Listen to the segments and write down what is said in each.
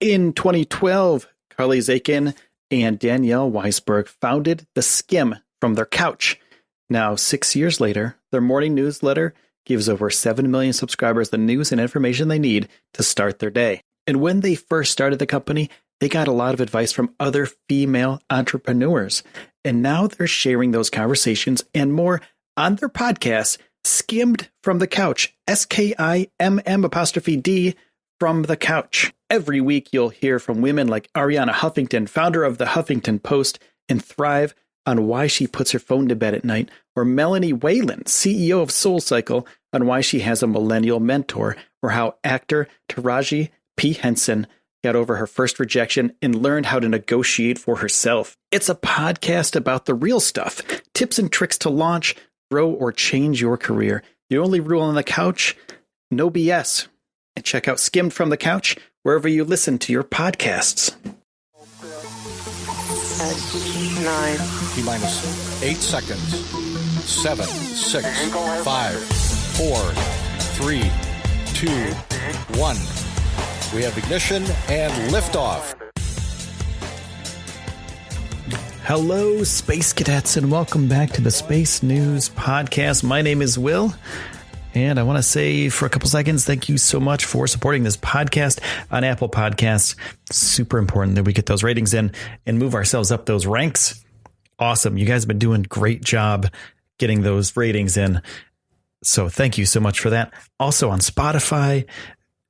In 2012, Carly Zakin and Danielle Weisberg founded The Skim from their couch. Now, 6 years later, their morning newsletter gives over 7 million subscribers the news and information they need to start their day. And when they first started the company, they got a lot of advice from other female entrepreneurs. And now they're sharing those conversations and more on their podcast, Skimmed from the Couch, SKIMM' from the couch. Every week, you'll hear from women like Ariana Huffington, founder of the Huffington Post and Thrive, on why she puts her phone to bed at night, or Melanie Whalen, CEO of SoulCycle, on why she has a millennial mentor, or how actor Taraji P. Henson got over her first rejection and learned how to negotiate for herself. It's a podcast about the real stuff, tips and tricks to launch, grow, or change your career. The only rule on the couch, no BS. And check out Skimmed from the Couch wherever you listen to your podcasts. 9. T-minus 8 seconds. 7, 6, 5, 4, 3, 2, 1. We have ignition and liftoff. Hello, Space Cadets, and welcome back to the Space News Podcast. My name is Will, and I want to say for a couple seconds, thank you so much for supporting this podcast on Apple Podcasts. Super important that we get those ratings in and move ourselves up those ranks. Awesome. You guys have been doing a great job getting those ratings in. So thank you so much for that. Also on Spotify,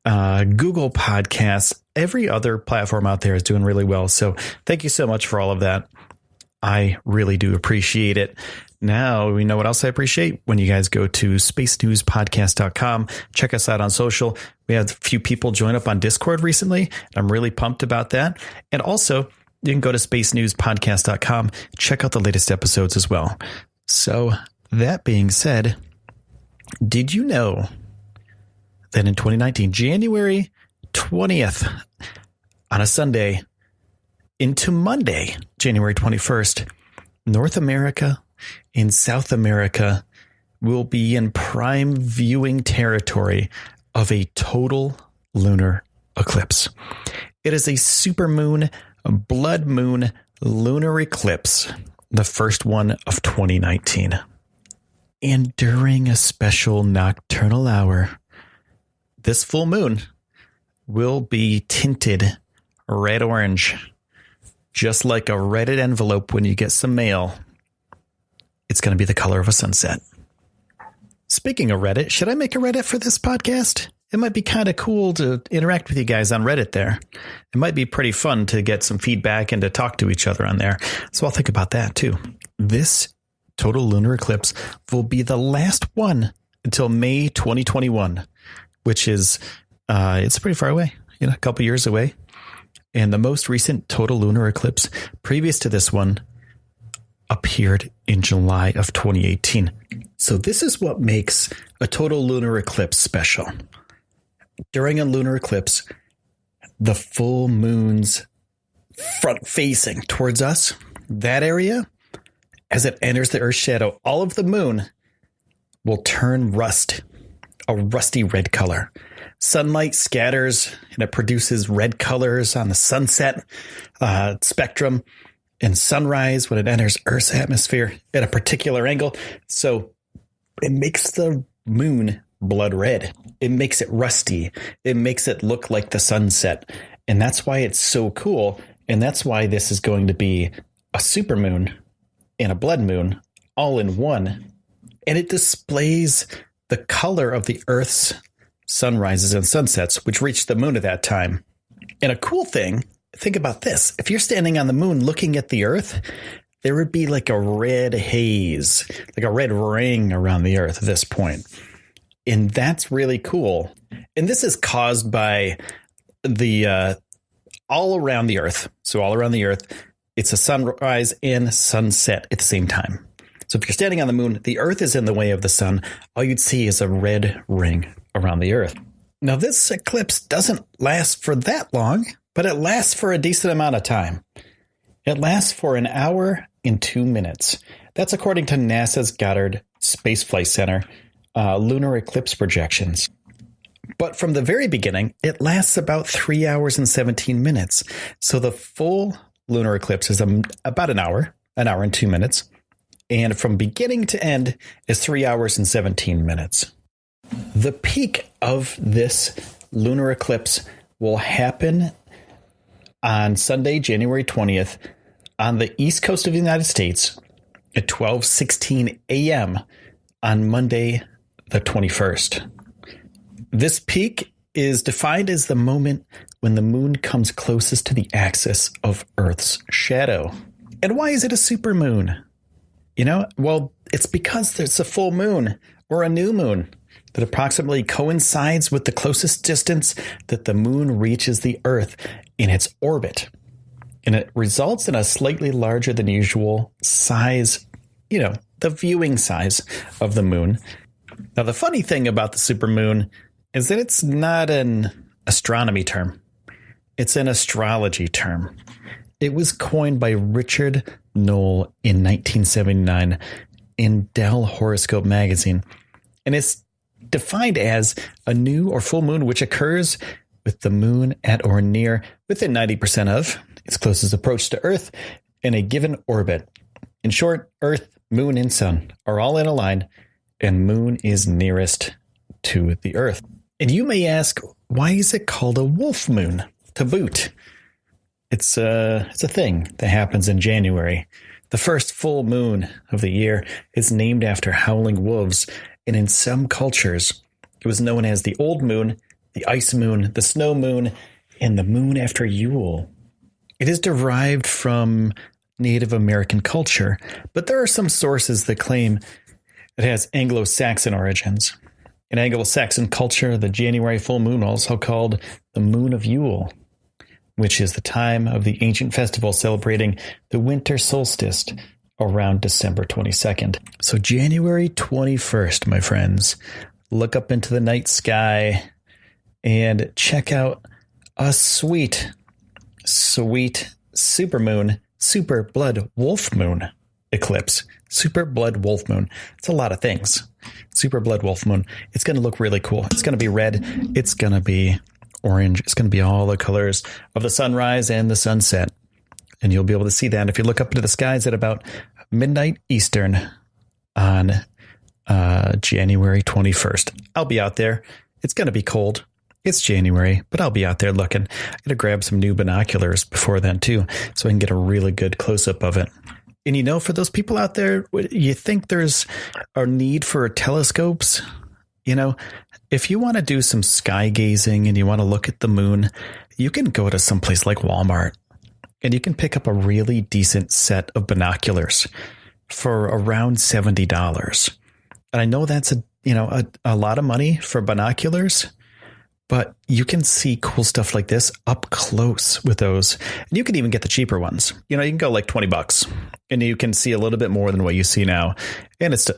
Google Podcasts, every other platform out there is doing really well. So thank you so much for all of that. I really do appreciate it. Now, we know what else I appreciate when you guys go to spacenewspodcast.com. Check us out on social. We had a few people join up on Discord recently. I'm really pumped about that. And also, you can go to spacenewspodcast.com. Check out the latest episodes as well. So that being said, did you know that in 2019, January 20th, on a Sunday, into Monday, January 21st, North America and South America will be in prime viewing territory of a total lunar eclipse. It is a supermoon, a blood moon lunar eclipse, the first one of 2019. And during a special nocturnal hour, this full moon will be tinted red-orange, just like a Reddit envelope when you get some mail. It's going to be the color of a sunset. Speaking of Reddit, should I make a Reddit for this podcast? It might be kind of cool to interact with you guys on Reddit there. It might be pretty fun to get some feedback and to talk to each other on there. So I'll think about that too. This total lunar eclipse will be the last one until May 2021, which is, it's pretty far away, a couple years away. And the most recent total lunar eclipse previous to this one appeared in July of 2018. So this is what makes a total lunar eclipse special. During a lunar eclipse, the full moon's front facing towards us, that area, as it enters the Earth's shadow, all of the moon will turn rust, a rusty red color. Sunlight scatters and it produces red colors on the sunset spectrum and sunrise when it enters Earth's atmosphere at a particular angle. So it makes the moon blood red. It makes it rusty. It makes it look like the sunset. And that's why it's so cool. And that's why this is going to be a supermoon and a blood moon all in one. And it displays the color of the Earth's sunrises and sunsets, which reach the moon at that time. And a cool thing, think about this. If you're standing on the moon looking at the Earth, there would be like a red haze, like a red ring around the Earth at this point. And that's really cool. And this is caused by the all around the Earth. So all around the Earth, it's a sunrise and sunset at the same time. So if you're standing on the moon, the Earth is in the way of the sun. All you'd see is a red ring around the Earth. Now, this eclipse doesn't last for that long, but it lasts for a decent amount of time. It lasts for an hour and 2 minutes. That's according to NASA's Goddard Space Flight Center lunar eclipse projections. But from the very beginning, it lasts about 3 hours and 17 minutes. So the full lunar eclipse is about an hour and 2 minutes. And from beginning to end is 3 hours and 17 minutes. The peak of this lunar eclipse will happen on Sunday, January 20th, on the east coast of the United States at 12:16 a.m. on Monday, the 21st. This peak is defined as the moment when the moon comes closest to the axis of Earth's shadow. And why is it a supermoon? Well, it's because there's a full moon or a new moon that approximately coincides with the closest distance that the moon reaches the Earth in its orbit. And it results in a slightly larger than usual size, the viewing size of the moon. Now, the funny thing about the supermoon is that it's not an astronomy term. It's an astrology term. It was coined by Richard Knoll in 1979 in Dell Horoscope magazine. And it's defined as a new or full moon which occurs with the moon at or near within 90% of its closest approach to Earth in a given orbit. In short, Earth, moon, and sun are all in a line, and moon is nearest to the Earth. And you may ask, why is it called a wolf moon to boot? It's a thing that happens in January. The first full moon of the year is named after howling wolves, and in some cultures, it was known as the old moon, the ice moon, the snow moon, and the moon after Yule. It is derived from Native American culture, but there are some sources that claim it has Anglo-Saxon origins. In Anglo-Saxon culture, the January full moon, also called the moon of Yule, which is the time of the ancient festival celebrating the winter solstice around December 22nd. So January 21st, my friends, look up into the night sky and check out a sweet supermoon, super blood wolf moon eclipse. Super blood wolf moon. It's a lot of things. Super blood wolf moon. It's going to look really cool. It's going to be red. It's going to be orange. It's going to be all the colors of the sunrise and the sunset. And you'll be able to see that if you look up into the skies at about midnight Eastern on January 21st. I'll be out there. It's going to be cold. It's January, but I'll be out there looking. I'm going to grab some new binoculars before then too, so I can get a really good close-up of it. And for those people out there, you think there's a need for telescopes? If you want to do some sky gazing and you want to look at the moon, you can go to someplace like Walmart and you can pick up a really decent set of binoculars for around $70. And I know that's a lot of money for binoculars, but you can see cool stuff like this up close with those. And you can even get the cheaper ones. You can go like $20 and you can see a little bit more than what you see now. And it's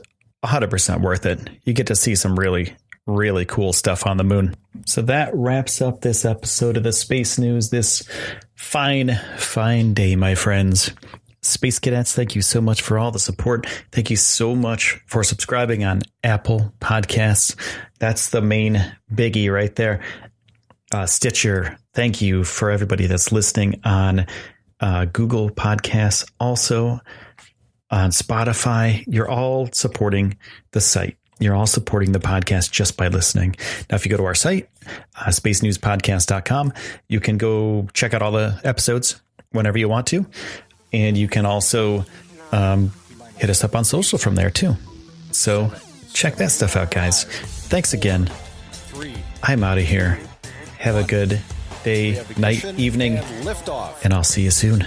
100% worth it. You get to see some really, really cool stuff on the moon. So that wraps up this episode of the Space News this fine, fine day, my friends. Space Cadets, thank you so much for all the support. Thank you so much for subscribing on Apple Podcasts. That's the main biggie right there. Stitcher, thank you for everybody that's listening on Google Podcasts. Also on Spotify, you're all supporting the site. You're all supporting the podcast just by listening. Now, if you go to our site, spacenewspodcast.com, you can go check out all the episodes whenever you want to. And you can also hit us up on social from there, too. So check that stuff out, guys. Thanks again. I'm out of here. Have a good day, night, evening, and I'll see you soon.